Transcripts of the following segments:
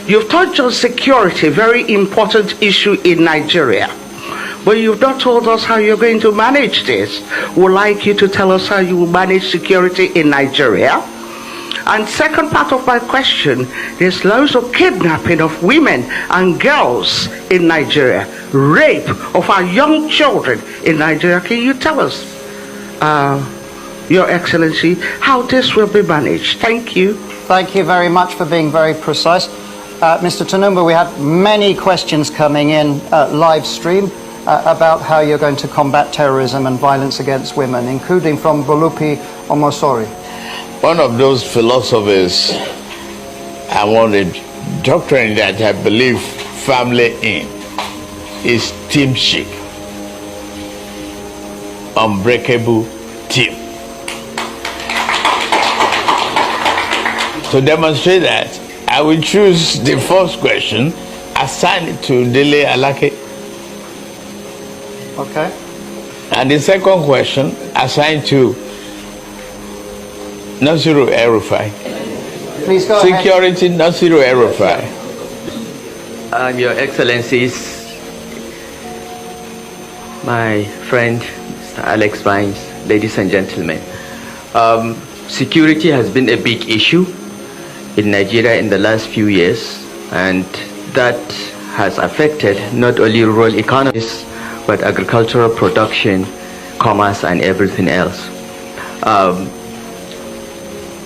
You've touched on security, very important issue in Nigeria. But you've not told us how you're going to manage this. We'd like you to tell us how you will manage security in Nigeria. And second part of my question, there's loads of kidnapping of women and girls in Nigeria, rape of our young children in Nigeria. Can you tell us, Your Excellency, how this will be managed? Thank you. Thank you very much for being very precise. Mr. Tinubu, we had many questions coming in live stream about how you're going to combat terrorism and violence against women, including from Bolupi Omosori. One of those philosophers I wanted, doctrine that I believe firmly in, is teamship, unbreakable team. To demonstrate that, I will choose the first question, assign it to Dele Alake. Okay. And the second question, assigned to Nasiru El-Rufai. Please go Security, ahead. Nasiru El-Rufai. Your Excellencies, my friend, Mr. Alex Vines, ladies and gentlemen, security has been a big issue in Nigeria in the last few years, and that has affected not only rural economies, but agricultural production, commerce, and everything else.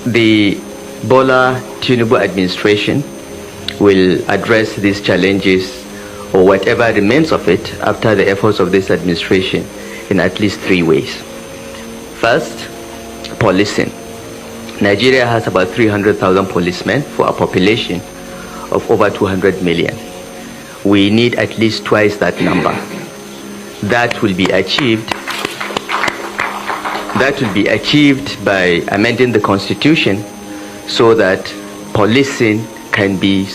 The Bola Tinubu administration will address these challenges, or whatever remains of it, after the efforts of this administration in at least 3 ways. First, policing. Nigeria has about 300,000 policemen for a population of over 200 million. We need at least twice that number. That will be achieved by amending the constitution so that policing can be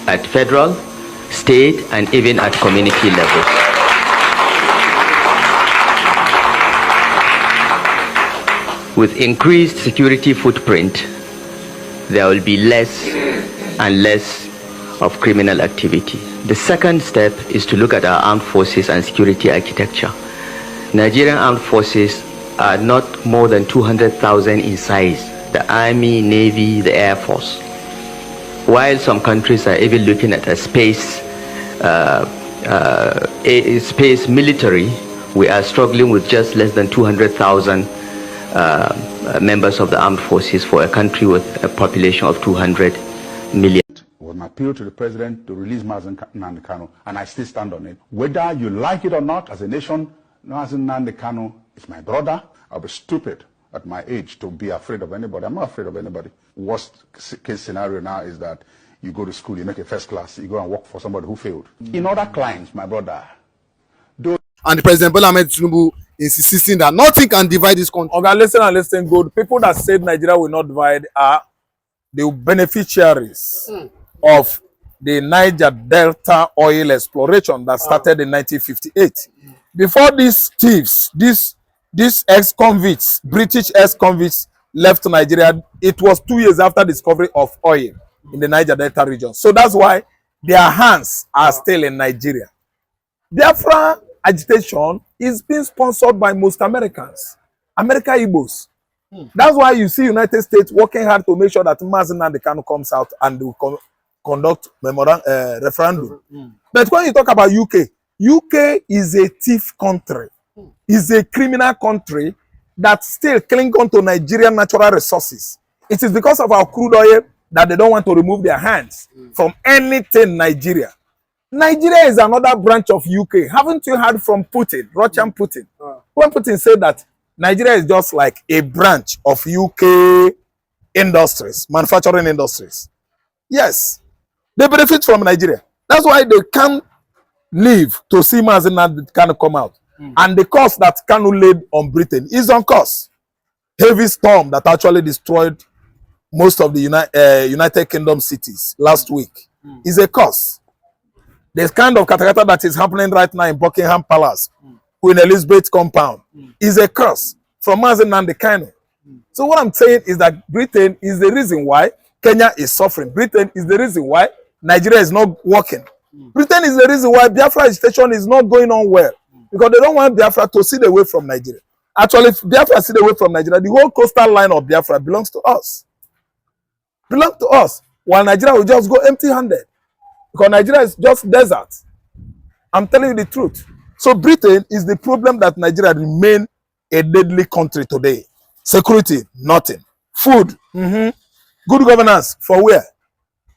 at federal, state, and even at community level. With increased security footprint, there will be less and less of criminal activity. The second step is to look at our armed forces and security architecture. Nigerian armed forces are not more than 200,000 in size, the Army, Navy, the Air Force. While some countries are even looking at a space military, we are struggling with just less than 200,000 members of the armed forces for a country with a population of 200 million. It was an appeal to the president to release Mazen Nnamdi Kanu, and I still stand on it. Whether you like it or not, as a nation, Mazen Nnamdi Kanu is my brother. I'll be stupid at my age to be afraid of anybody. I'm not afraid of anybody. Worst case scenario now is that you go to school, you make a first class, you go and work for somebody who failed. In other climes, my brother, and the President Bola Ahmed Tinubu is insisting that nothing can divide this country. Okay, listen good. People that said Nigeria will not divide are the beneficiaries of the Niger Delta oil exploration that started in 1958. Before these thieves, these ex-convicts, British ex-convicts left Nigeria, it was 2 years after discovery of oil in the Niger Delta region. So that's why their hands are still in Nigeria. Biafra agitation is being sponsored by most Americans, Igbos. That's why you see United States working hard to make sure that Mazen Nnamdi Kanu comes out and will conduct referendum. But when you talk about UK is a thief country, is a criminal country that still cling on to Nigerian natural resources. It is because of our crude oil that they don't want to remove their hands from anything Nigeria. Nigeria is another branch of UK. Haven't you heard from Putin, Russian Putin? When Putin said that Nigeria is just like a branch of UK industries, manufacturing industries. Yes, they benefit from Nigeria. That's why they can't live to see Mazen Nnamdi Kanu come out. And the cost that Kanu laid on Britain is on cost. Heavy storm that actually destroyed most of the United Kingdom cities last week is a cost. There's kind of katakata that is happening right now in Buckingham Palace, Queen Elizabeth compound, is a curse from Mazen Nnamdi Kanu. So what I'm saying is that Britain is the reason why Kenya is suffering. Britain is the reason why Nigeria is not working. Britain is the reason why Biafra agitation is not going on well. Because they don't want Biafra to sit away from Nigeria. Actually, if Biafra sit away from Nigeria, the whole coastal line of Biafra belongs to us. Belongs to us. While Nigeria will just go empty-handed. Because Nigeria is just desert. I'm telling you the truth. So Britain is the problem that Nigeria remain a deadly country today. Security, nothing. Food, good governance, for where?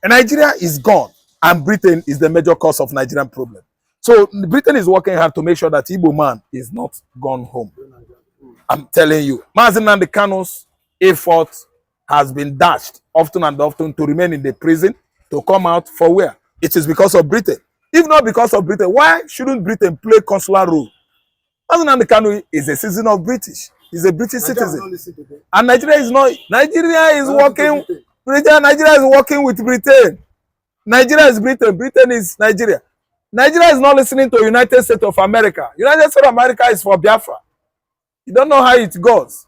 And Nigeria is gone. And Britain is the major cause of Nigerian problem. So Britain is working hard to make sure that Igbo man is not gone home. I'm telling you. Mazi Nnamdi Kanu's effort has been dashed often and often to remain in the prison, to come out for where? It is because of Britain. If not because of Britain, why shouldn't Britain play consular role? Mazi Nnamdi Kanu is a citizen of British. He's a British citizen. And Nigeria is not. Nigeria is working. Nigeria is working with Britain. Nigeria is Britain. Britain is Nigeria. Nigeria is not listening to United States of America. United States of America is for Biafra. You don't know how it goes.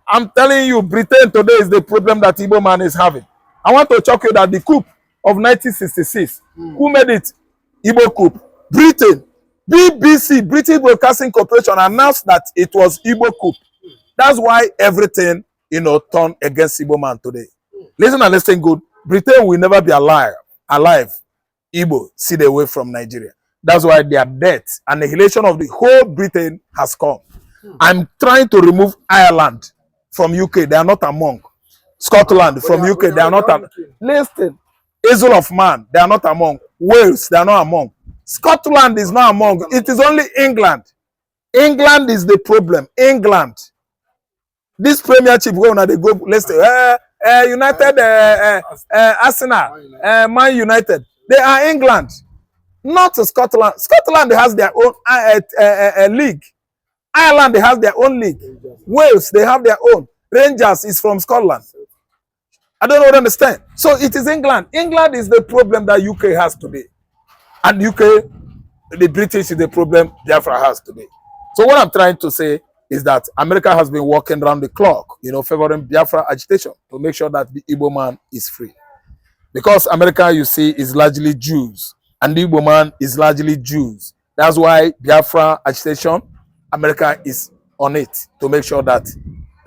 I'm telling you, Britain today is the problem that Igbo man is having. I want to shock you that the coup of 1966, who made it? Igbo coup. Britain. BBC, British Broadcasting Corporation, announced that it was Igbo coup. That's why everything, turned against Igbo man today. Listen and listen good. Britain will never be alive. Igbo sit away from Nigeria. That's why their death, annihilation of the whole Britain has come. I'm trying to remove Ireland from UK. They are not among. Scotland from UK. They are not among. Listen. Isle of Man. They are not among. Wales. They are not among. Scotland is not among. It is only England. England is the problem. England. This premiership going on, they go, let's say, United, Arsenal, Man United. They are England, not Scotland. Scotland has their own league. Ireland, they have their own league. Wales, they have their own. Rangers is from Scotland. I don't understand. So it is England. England is the problem that UK has today. And UK, the British is the problem Biafra has today. So what I'm trying to say is that America has been working around the clock, favoring Biafra agitation to make sure that the Igbo man is free. Because America, you see, is largely Jews, and the Igbo man is largely Jews. That's why Biafra agitation, America is on it to make sure that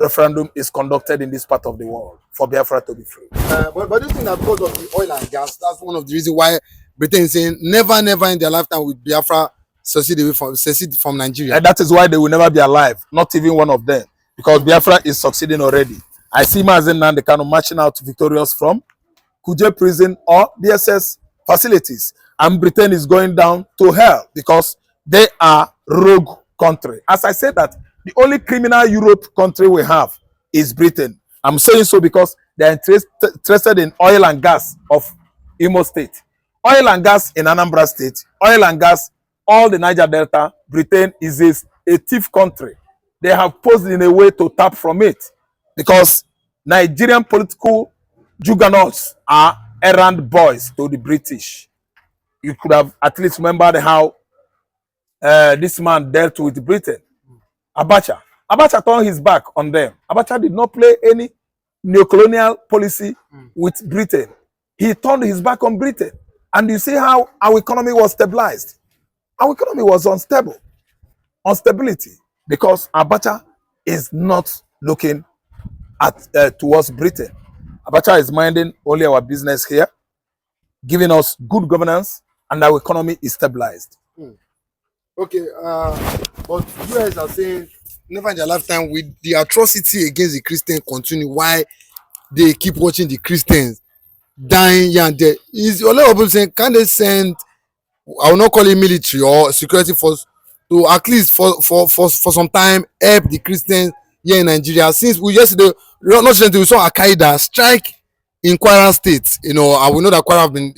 referendum is conducted in this part of the world for Biafra to be free. But do you think that because of the oil and gas, that's one of the reasons why Britain is saying never in their lifetime will Biafra secede from Nigeria? And that is why they will never be alive, not even one of them, because Biafra is succeeding already. I see Mazi Nnamdi Kanu marching out victorious from Kuje prison or DSS facilities, and Britain is going down to hell because they are rogue country. As I said that the only criminal Europe country we have is Britain. I'm saying so because they are interested in oil and gas of Imo State, oil and gas in Anambra State, oil and gas all the Niger Delta. Britain is a thief country. They have posed in a way to tap from it because Nigerian political juggernauts are errand boys to the British. You could have at least remembered how this man dealt with Britain. Abacha turned his back on them. Abacha did not play any neocolonial policy with Britain. He turned his back on Britain. And you see how our economy was stabilized. Our economy was unstable. Instability. Because Abacha is not looking at towards Britain. Abacha is minding only our business here, giving us good governance, and our economy is stabilized. Okay, but you guys are saying never in their lifetime will the atrocity against the Christians continue. Why they keep watching the Christians dying here and there? Is a lot of people saying, can they send, I will not call it military or security force, to at least for some time help the Christians here in Nigeria? Since we yesterday, not recently, we saw Al-Qaeda strike in Kwara State, and we know that Kwara have been,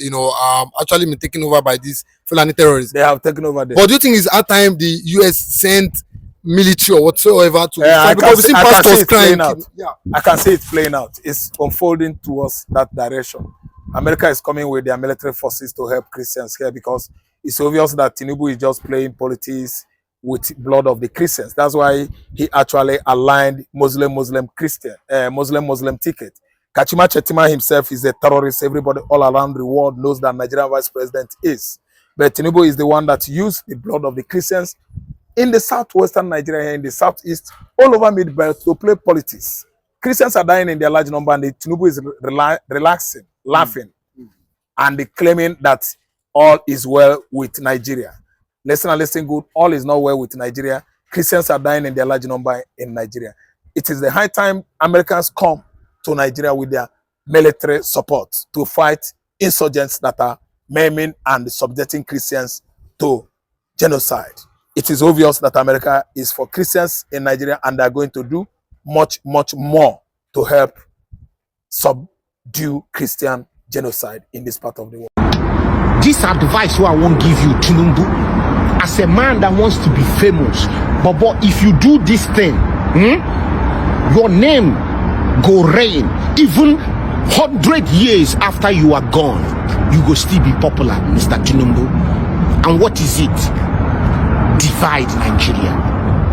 actually been taken over by these Fulani terrorists. They have taken over there. But do you think it's at time the US sent military or whatsoever to? I can see it playing out. Yeah. I can see it playing out. It's unfolding towards that direction. America is coming with their military forces to help Christians here because it's obvious that Tinubu is just playing politics with blood of the Christians. That's why he actually aligned Muslim ticket. Kachima Chetima himself is a terrorist. Everybody all around the world knows that Nigerian vice president is. But Tinubu is the one that used the blood of the Christians in the southwestern Nigeria, in the southeast, all over Mid-Belt to play politics. Christians are dying in their large number, and the Tinubu is relaxing, laughing, and claiming that all is well with Nigeria. Listen and listen good. All is not well with Nigeria. Christians are dying in their large number in Nigeria. It is the high time Americans come to Nigeria with their military support to fight insurgents that are maiming and subjecting Christians to genocide. It is obvious that America is for Christians in Nigeria, and they are going to do much, much more to help subdue Christian genocide in this part of the world. This advice I won't give you, Tinubu, as a man that wants to be famous, but if you do this thing, your name go reign. Even 100 years after you are gone, you go still be popular, Mr. Tinubu. And what is it? Divide Nigeria.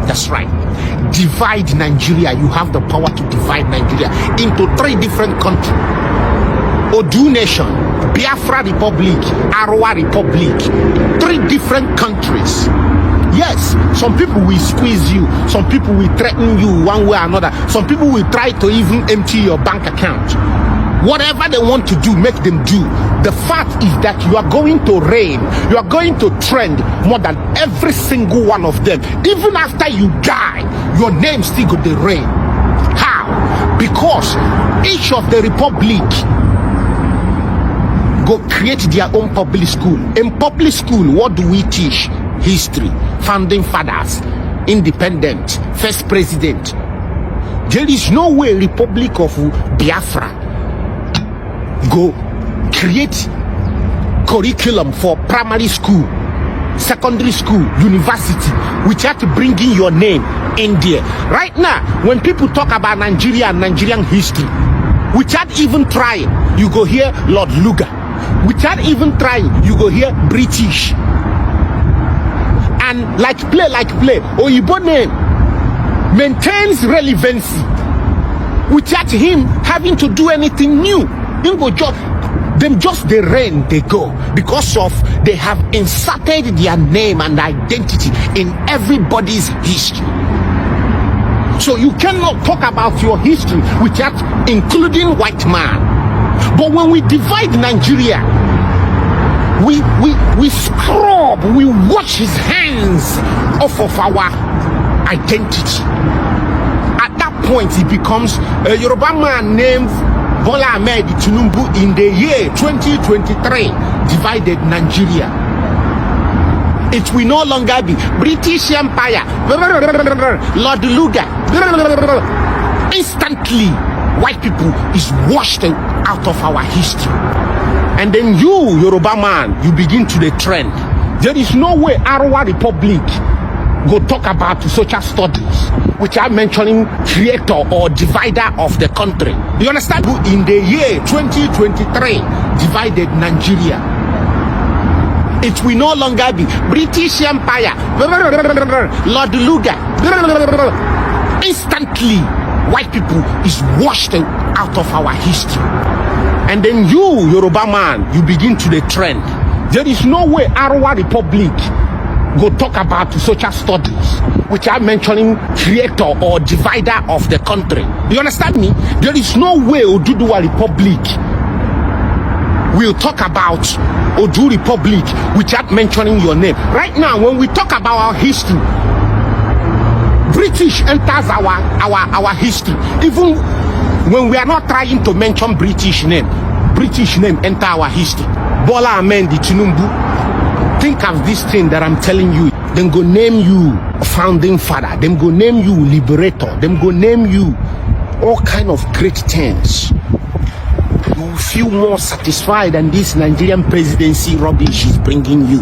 That's right. Divide Nigeria. You have the power to divide Nigeria into 3 different countries. Odu Nation, Biafra Republic, Arwa Republic. 3 different countries. Yes, some people will squeeze you. Some people will threaten you one way or another. Some people will try to even empty your bank account. Whatever they want to do, make them do. The fact is that you are going to reign. You are going to trend more than every single one of them. Even after you die, your name still going to reign. How? Because each of the republic go create their own public school. In public school, what do we teach? History, founding fathers, independent, first president. There is no way Republic of Biafra go create curriculum for primary school, secondary school, university without bringing your name in there. Right now, when people talk about Nigeria and Nigerian history, without even trying, you go hear Lord Lugar. Without even trying, you go hear British. And like play, Oyibo name maintains relevancy without him having to do anything new. They reign, they go because of they have inserted their name and identity in everybody's history. So you cannot talk about your history without including white man. But when we divide Nigeria, we scrub, we wash his hands off of our identity. At that point, he becomes a Yoruba man named Bola Ahmed Tinubu in the year 2023 divided Nigeria. It will no longer be British Empire, Lord Lugar. Instantly, white people is washed out of our history. And then you, Yoruba man, you begin to the trend. There is no way Arwa Republic go talk about social studies without mentioning creator or divider of the country. You understand? In the year 2023 divided Nigeria. It will no longer be British Empire, Lord Lugar. Instantly, white people is washed out of our history. And then you, Yoruba man, you begin to the trend. There is no way Arwa Republic go talk about social studies without mentioning creator or divider of the country. You understand me? There is no way Oduduwa Republic will talk about Odu Republic without mentioning your name. Right now, when we talk about our history, British enters our history. Even when we are not trying to mention British name enter our history. Bola Ahmed Tinubu. Think of this thing that I'm telling you. Them go name you founding father. Them go name you liberator. Them go name you all kind of great things. You will feel more satisfied than this Nigerian presidency rubbish is bringing you.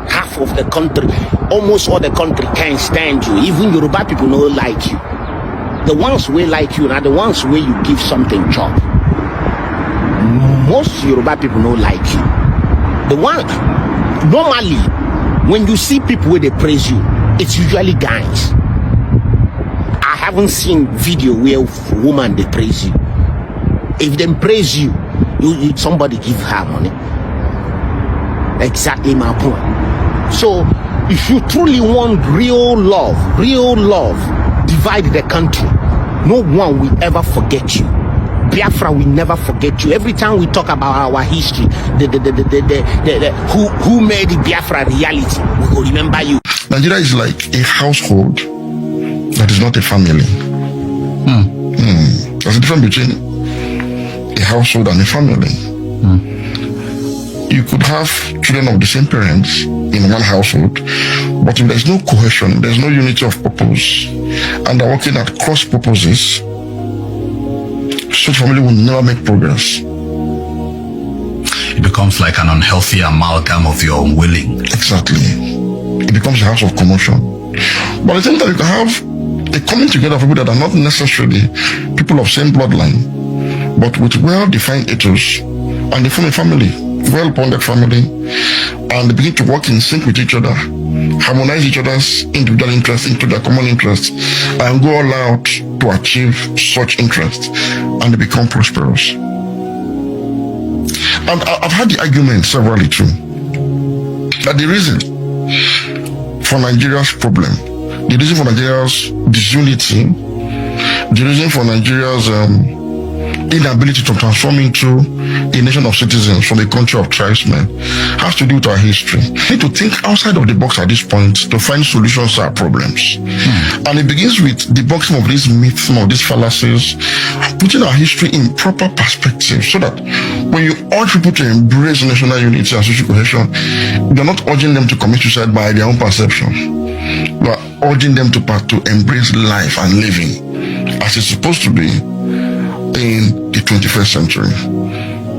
Half of the country, almost all the country can't stand you. Even Yoruba people don't like you. The ones who like you are the ones where you give something job. Most Yoruba people don't like you. The one normally, when you see people where they praise you, it's usually guys. I haven't seen video where woman they praise you. If they praise you, somebody give her money. Exactly my point. So if you truly want real love, divide the country. No one will ever forget you. Biafra will never forget you. Every time we talk about our history, who made the Biafra reality, we will remember you. Nigeria is like a household that is not a family. There's a difference between a household and a family. You could have children of the same parents in one household, but if there's no cohesion, there's no unity of purpose, and they're working at cross purposes, such family will never make progress. It becomes like an unhealthy amalgam of your unwilling. Exactly. It becomes a house of commotion. But at the same time, you can have a coming together of people that are not necessarily people of same bloodline, but with well-defined ethos, and they form a family, well-bonded family, and they begin to work in sync with each other, harmonize each other's individual interests into their common interests, and go all out to achieve such interests, and they become prosperous. And I've had the argument severally too, that the reason for Nigeria's problem, the reason for Nigeria's disunity, the reason for Nigeria's inability to transform into a nation of citizens from a country of tribesmen has to do with our history. We need to think outside of the box at this point to find solutions to our problems. And it begins with debunking of these myths, of these fallacies, putting our history in proper perspective, so that when you urge people to embrace national unity and social cohesion, you're not urging them to commit suicide by their own perception. You are urging them to embrace life and living as it's supposed to be in the 21st century.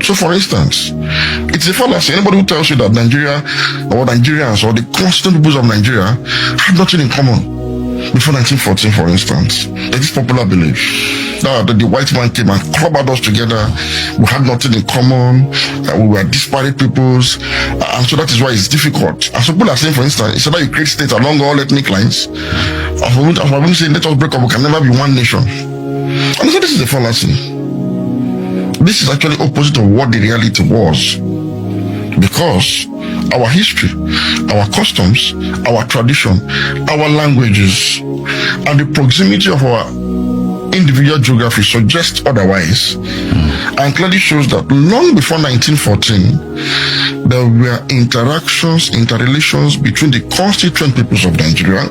So for instance, it's a fallacy. Anybody who tells you that Nigeria or Nigerians or the constituent peoples of Nigeria had nothing in common before 1914, for instance, there's this popular belief that the white man came and clubbed us together, we had nothing in common, we were disparate peoples, and so that is why it's difficult. And so people are saying, for instance, it's that you create states along all ethnic lines. As we're saying, let us break up, we can never be one nation. And so this is a fallacy. This is actually opposite of what the reality was. Because our history, our customs, our tradition, our languages, and the proximity of our individual geography suggests otherwise. And clearly shows that long before 1914, there were interrelations between the constituent peoples of Nigeria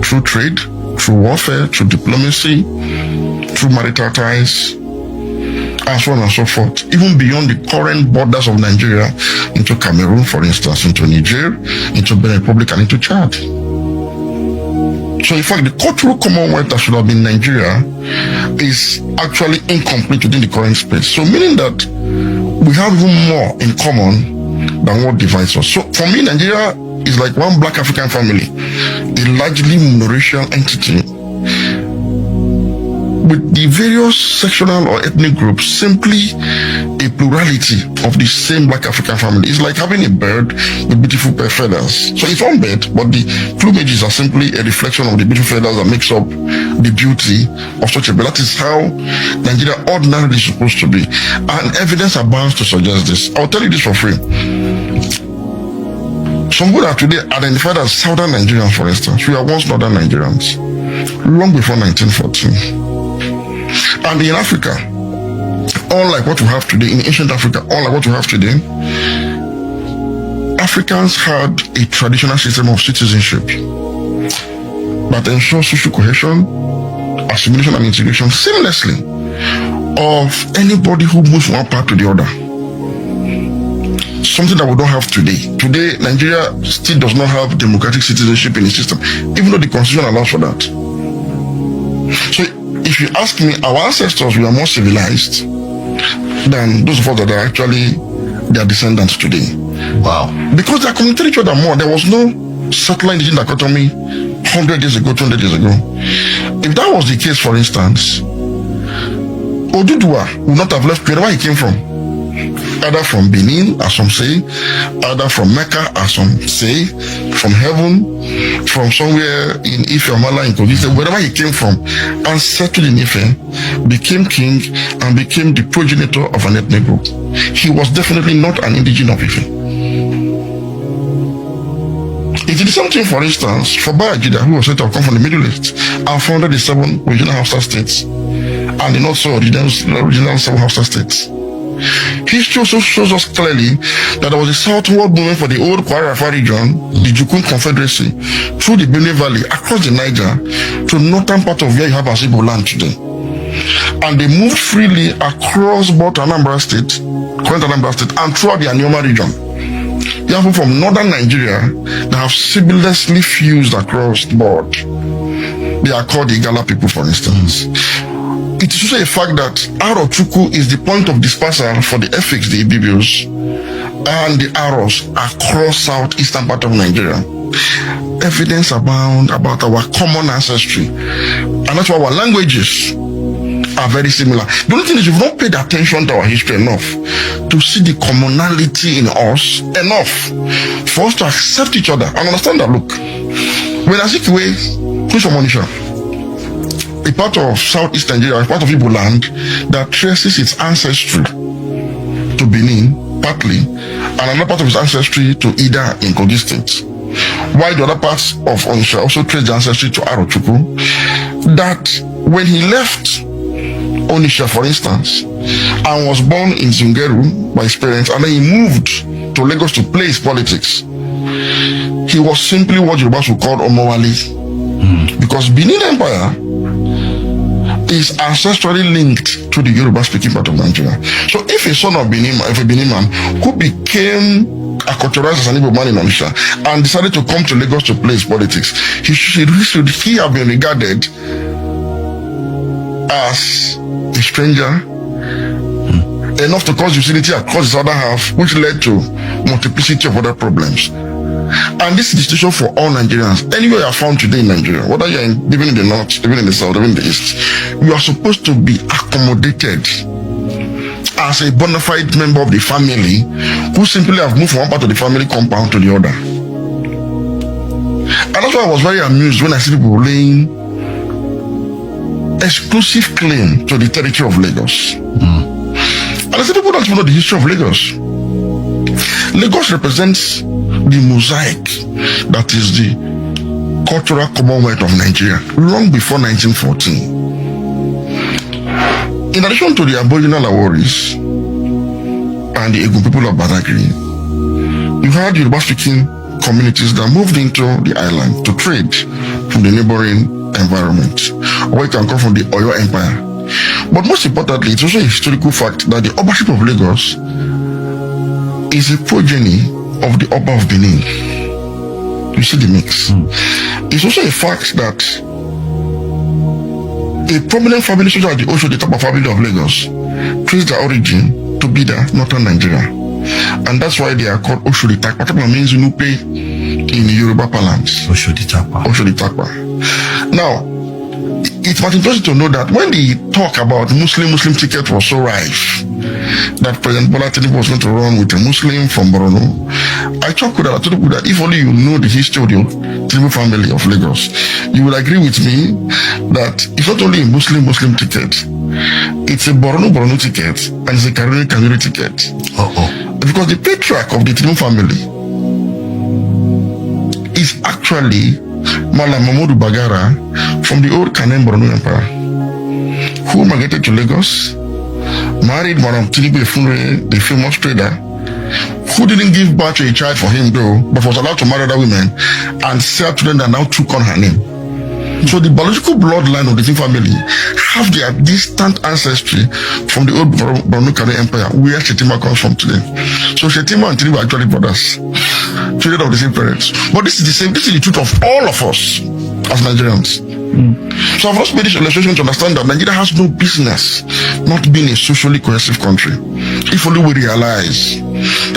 through trade, through warfare, through diplomacy, through marital ties, and so on and so forth, even beyond the current borders of Nigeria, into Cameroon, for instance, into Niger, into Benin Republic, and into Chad. So in fact, the cultural commonwealth that should have been Nigeria is actually incomplete within the current space. So meaning that we have even more in common than what divides us. So for me, Nigeria is like one black African family, a largely monoracial entity, with the various sectional or ethnic groups simply a plurality of the same black African family. It's like having a bird with beautiful feathers. So it's one bird, but the plumages are simply a reflection of the beautiful feathers that makes up the beauty of such a bird. That is how Nigeria ordinarily is supposed to be. And evidence abounds to suggest this. I'll tell you this for free. Some people are today identified as Southern Nigerians, for instance. We are once Northern Nigerians, long before 1914. And in Africa, unlike what we have today, in ancient Africa, unlike what we have today, Africans had a traditional system of citizenship that ensures social cohesion, assimilation and integration seamlessly of anybody who moves from one part to the other. Something that we don't have today. Today, Nigeria still does not have democratic citizenship in the system, even though the constitution allows for that. So if you ask me, our ancestors were more civilized than those of us that are actually their descendants today. Wow. Because they communicated each other more. There was no settler indigenous dichotomy 100 years ago, 200 years ago. If that was the case, for instance, Oduduwa would not have left wherever he came from. either from Benin, as some say, either from Mecca, as some say, from heaven, from somewhere in Ife or Mala, in Kogi, wherever he came from, and settled in Ife, became king, and became the progenitor of an ethnic group. He was definitely not an indigenous of Ife. It is the same thing, for instance, for Bayajida, who was said to have come from the Middle East and founded the 7 original Hausa states, and the also original 7 Hausa states. History also shows us clearly that there was a southward movement for the old Kwara region, the Jukun Confederacy, through the Benue Valley, across the Niger, to northern part of where you have Asibo land today. And they moved freely across both Anambra State, current Anambra State, and throughout the Anioma region. There are people from northern Nigeria that have seamlessly fused across the board. They are called the Igala people, for instance. It is also a fact that Arochukwu is the point of dispersal for the Efiks, the Ibibios, and the Aros across southeastern part of Nigeria. Evidence abound about our common ancestry, and that's why our languages are very similar. The only thing is we've not paid attention to our history enough to see the commonality in us enough for us to accept each other and understand that, look, when Azikiwe, who's from Onisha, a part of southeast Nigeria, a part of Igbo land that traces its ancestry to Benin, partly, and another part of its ancestry to Ida in Kogi State. While the other parts of Onisha also trace the ancestry to Arochukwu, that when he left Onisha, for instance, and was born in Zungeru by his parents, and then he moved to Lagos to play his politics, he was simply what Yorubas would call Omowali. Because Benin Empire is ancestrally linked to the Yoruba-speaking part of Nigeria. So if a son of Benin, if a Benin man who became acculturated as an Igbo man in Onisha and decided to come to Lagos to play his politics, he should have been regarded as a stranger, enough to cause hostility across his other half, which led to multiplicity of other problems. And this is the situation for all Nigerians. Anywhere you are found today in Nigeria, whether you are living in the north, living in the south, living in the east, you are supposed to be accommodated as a bona fide member of the family who simply have moved from one part of the family compound to the other. And that's why I was very amused when I see people laying exclusive claim to the territory of Lagos. And I say people don't even know the history of Lagos. Lagos represents the mosaic that is the cultural commonwealth of Nigeria long before 1914. In addition to the Aboriginal Aworis and the Egun people of Badagry, you had Yoruba-speaking communities that moved into the island to trade from the neighboring environment, or it can come from the Oyo Empire. But most importantly, it's also a historical fact that the Obership of Lagos is a progeny of the Oba of Benin. You see the mix. It's also a fact that a prominent family such as the Osho, the Tapa family of Lagos, trace their origin to Bida, northern Nigeria. And that's why they are called Osho the Tapa. Tapa means Nupe in Yoruba parlance. Osho the Tapa. Osho the Tapa. Now, it was interesting to know that when the talk about Muslim ticket was so rife, that President Bola Tinubu was going to run with a Muslim from Borno, I told people that if only you know the history of the Tinubu family of Lagos, you will agree with me that it's not only a Muslim ticket, it's a Borno ticket, and it's a Kanuri ticket. Because the patriarch of the Tinubu family is actually Malam Mamadou Bagara from the old Kanem Borno Empire, who migrated to Lagos, married Madam Tinubu Efunre, the famous trader, who didn't give birth to a child for him though, but was allowed to marry other women and sell children that now took on her name. So the biological bloodline of the Tinubu family have their distant ancestry from the old Borno Kanem Empire, where Shetima comes from today. So Shetima and Tinubu are actually brothers, children of the same parents. But this is the truth of all of us as Nigerians. So I've also made this illustration to understand that Nigeria has no business not being a socially cohesive country, if only we realize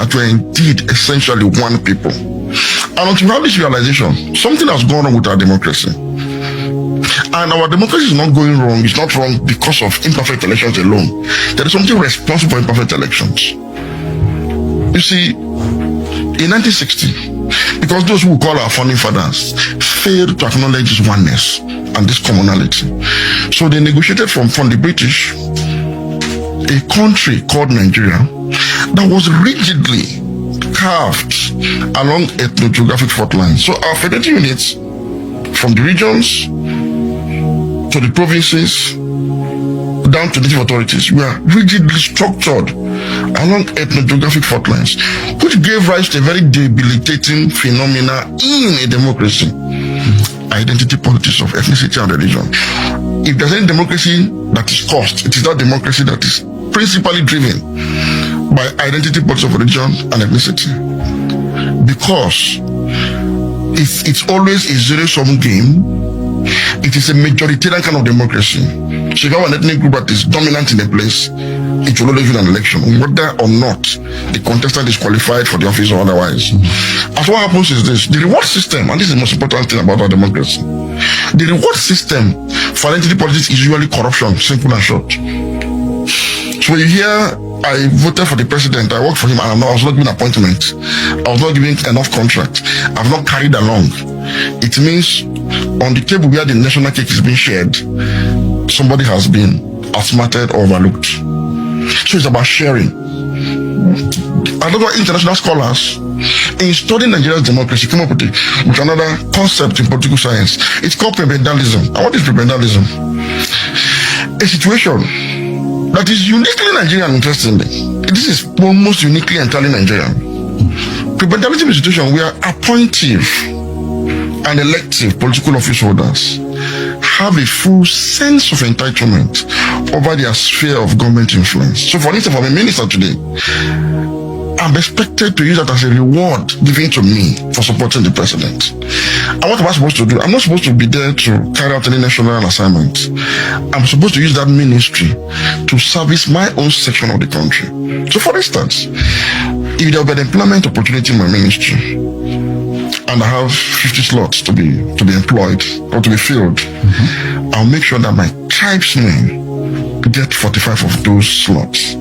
that we're indeed essentially one people. And until we have this realization, something has gone wrong with our democracy. And our democracy is not going wrong. It's not wrong because of imperfect elections alone. There is something responsible for imperfect elections. You see, in 1960, because those who call our founding fathers failed to acknowledge this oneness and this commonality, so they negotiated from the British a country called Nigeria that was rigidly carved along ethno-geographic fault lines. So our federative units, from the regions to the provinces down to native authorities, were rigidly structured along ethno-geographic fault lines, which gave rise to a very debilitating phenomena in a democracy: identity politics of ethnicity and religion. If there's any democracy that is caused, it is that democracy that is principally driven by identity politics of religion and ethnicity. Because if it's always a zero-sum game, it is a majoritarian kind of democracy. So if you have an ethnic group that is dominant in a place, it will always win an election, whether or not the contestant is qualified for the office or otherwise. And what happens is this: the reward system, and this is the most important thing about our democracy, the reward system for identity politics is usually corruption, simple and short. So when you hear, I voted for the president, I worked for him, and I was not given appointment, I was not given enough contract, I've not carried along, it means on the table where the national cake is being shared, somebody has been outsmarted or overlooked. So it's about sharing. Another international scholars, in studying Nigeria's democracy, came up with another concept in political science. It's called prebendalism. And what is prebendalism? A situation that is uniquely Nigerian, interestingly. This is almost uniquely entirely Nigerian. Prebendalism is a situation where appointive and elective political office holders have a full sense of entitlement over their sphere of government influence. So for instance, if I'm a minister today, I'm expected to use that as a reward given to me for supporting the president. And what am I supposed to do? I'm not supposed to be there to carry out any national assignment. I'm supposed to use that ministry to service my own section of the country. So for instance, if there will be an employment opportunity in my ministry, and I have 50 slots to be employed or to be filled, I'll make sure that my tribesmen get 45 of those slots.